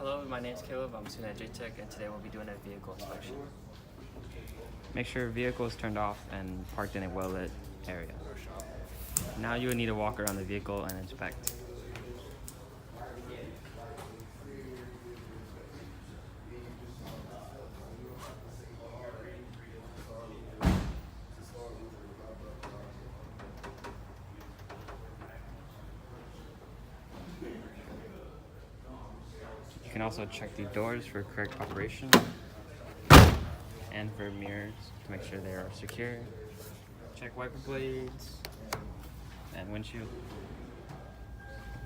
Hello, my name is Caleb. I'm a student at JTech, and today we'll be doing a vehicle inspection. Make sure your vehicle is turned off and parked in a well-lit area. Now you will need to walk around the vehicle and inspect. You can also check the doors for correct operation and for mirrors to make sure they are secure. Check wiper blades and windshield.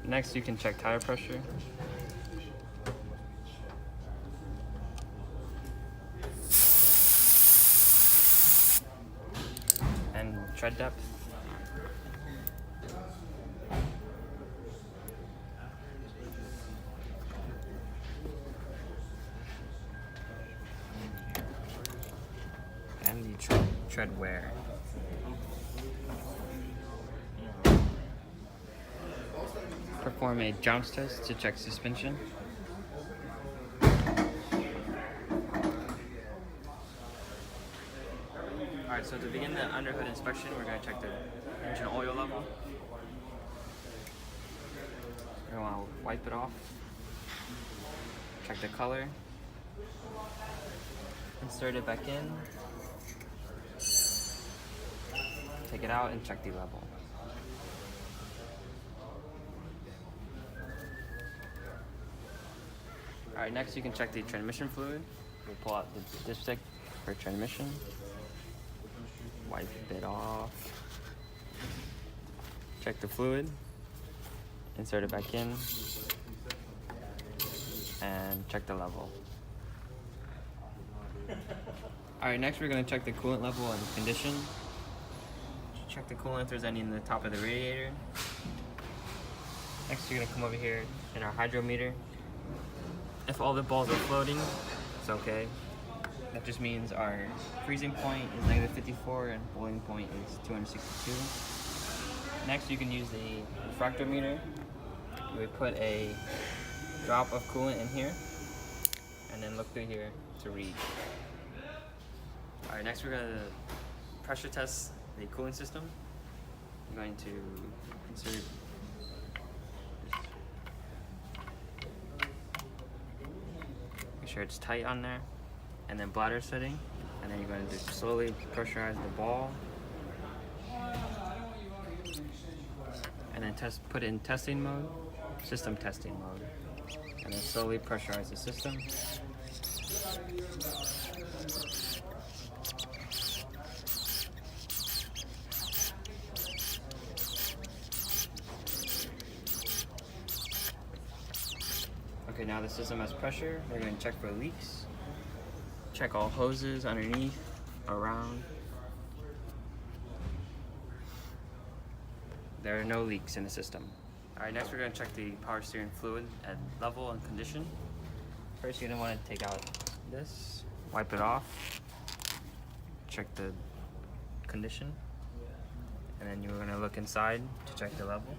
Next, you can check tire pressure. And tread depth. And the tread wear. Perform a jumps test to check suspension. Alright, so to begin the underhood inspection, we're going to check the engine oil level. We're going to wipe it off. Check the color. Insert it back in. Take it out and check the level. Alright, next you can check the transmission fluid. We'll pull out the dipstick for transmission. Wipe it off. Check the fluid. Insert it back in. And check the level. Alright, next we're going to check the coolant level and condition. Check the coolant if there's any in the top of the radiator. Next you're going to come over here in our hydrometer. If all the balls are floating, it's okay. That just means our freezing point is negative 54 and boiling point is 262. Next, you can use the refractometer. You would put a drop of coolant in here and then look through here to read. Alright, next we're going to pressure test the cooling system. I'm going to insert make sure it's tight on there, and then bladder setting, and then you're going to just slowly pressurize the ball, and then put it in testing mode, system testing mode, and then slowly pressurize the system. Okay, now the system has pressure. We're going to check for leaks. Check all hoses underneath, around. There are no leaks in the system. Alright, next we're going to check the power steering fluid at level and condition. First, you're going to want to take out this, wipe it off, check the condition, and then you're going to look inside to check the level.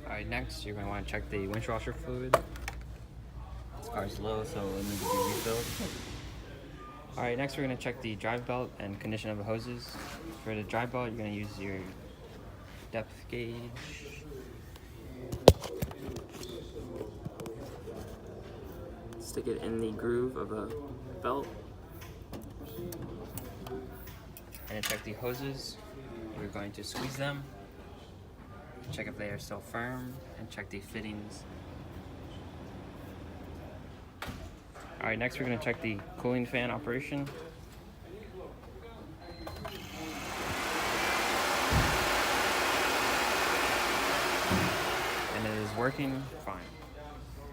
Alright, next you're going to want to check the windshield washer fluid. This car is low, so it needs to be refilled. Alright, next we're going to check the drive belt and condition of the hoses. For the drive belt, you're going to use your depth gauge. Stick it in the groove of a belt. And then check the hoses. We're going to squeeze them. Check if they are still firm, and check the fittings. Alright, next we're going to check the cooling fan operation. And it is working fine.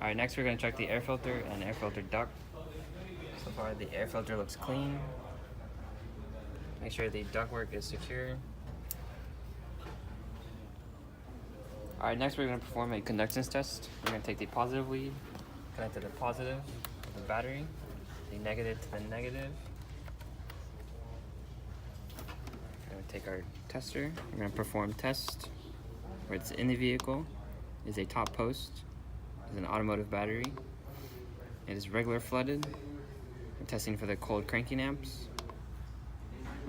Alright, next we're going to check the air filter and air filter duct. So far the air filter looks clean. Make sure the ductwork is secure. Alright, next we're going to perform a conductance test. We're going to take the positive lead, connect to the positive of the battery, the negative to the negative. We're going to take our tester. We're going to perform test where it's in the vehicle. is a top post. It's an automotive battery. It is regular flooded. We're testing for the cold cranking amps.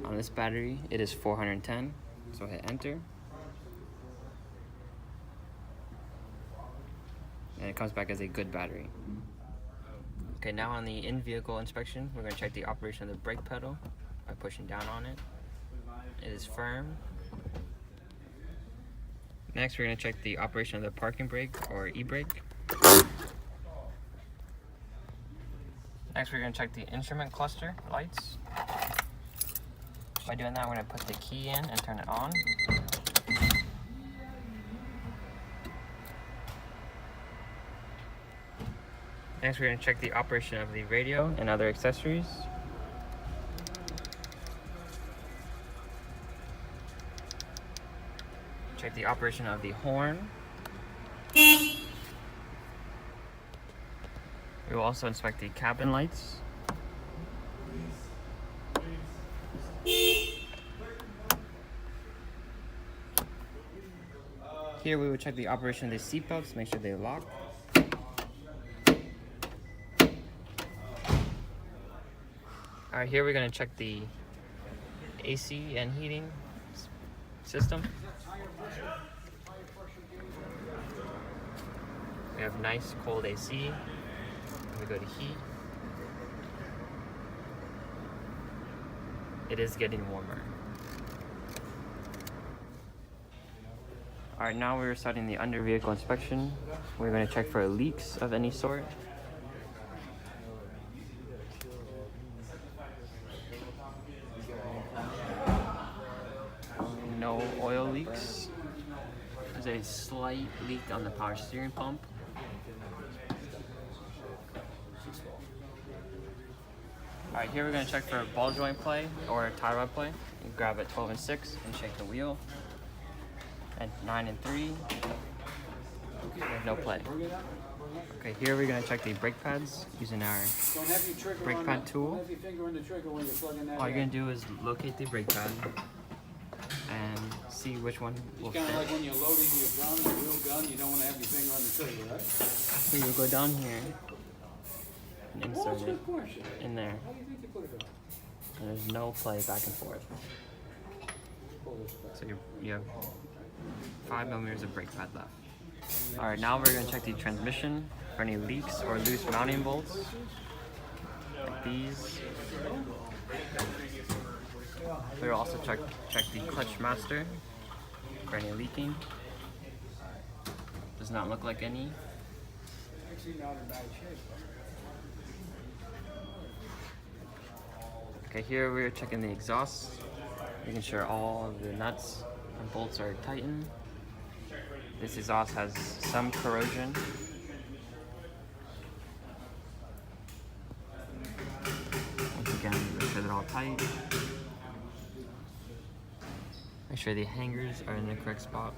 On this battery, it is 410. So hit enter. And it comes back as a good battery. Okay, now on the in-vehicle inspection, we're going to check the operation of the brake pedal by pushing down on it. It is firm. Next, we're going to check the operation of the parking brake or e-brake. Next, we're going to check the instrument cluster lights. By doing that, we're going to put the key in and turn it on. Next, we're going to check the operation of the radio and other accessories. Check the operation of the horn. We will also inspect the cabin lights. Here we will check the operation of the seatbelts, make sure they lock. Alright, here we're going to check the AC and heating system. We have nice cold AC. We go to heat. It is getting warmer. Alright, now we're starting the under vehicle inspection. We're going to check for leaks of any sort. No oil leaks. There's a slight leak on the power steering pump. Alright, here we're going to check for ball joint play or tie rod play. You grab it 12 and 6 and shake the wheel. And 9 and 3. There's no play. Okay, here we're going to check the brake pads using our brake pad tool. All you're going to do is locate the brake pad and see which one will fit. It's kind of like when you're loading your gun, your real gun, you don't want to have your finger on the trigger, right? So you'll go down here and insert it in there. How do you think you put it on? And there's no play back and forth. So you have 5 millimeters of brake pad left. Alright, now we're going to check the transmission for any leaks or loose mounting bolts. Like these. We'll also check the clutch master for any leaking. Does not look like any. Actually not in bad shape. Okay, here we're checking the exhaust, making sure all of the nuts and bolts are tightened. This exhaust has some corrosion. Once again, make sure they're all tight. Make sure the hangers are in the correct spot.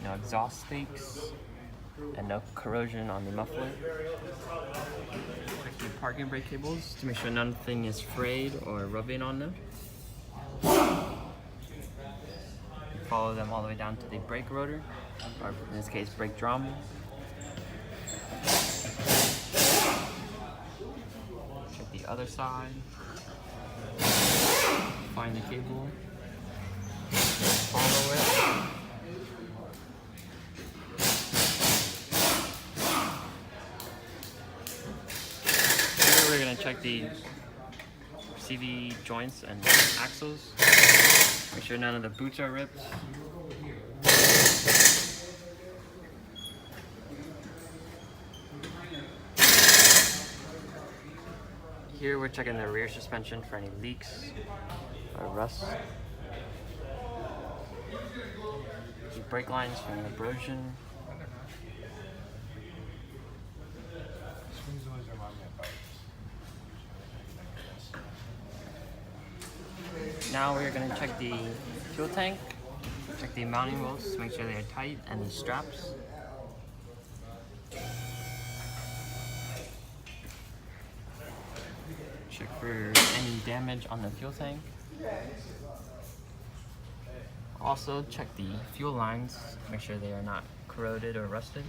No exhaust leaks and no corrosion on the muffler. Check the parking brake cables to make sure nothing is frayed or rubbing on them. Follow them all the way down to the brake rotor, or in this case, brake drum. Check the other side. Find the cable. Follow it. We're going to check the CV joints and axles. Make sure none of the boots are ripped. Here we're checking the rear suspension for any leaks or rust. The brake lines for any abrasion. Now we're going to check the fuel tank, check the mounting bolts to make sure they're tight, and the straps. Check for any any damage on the fuel tank. Also check the fuel lines, make sure they are not corroded or rusted.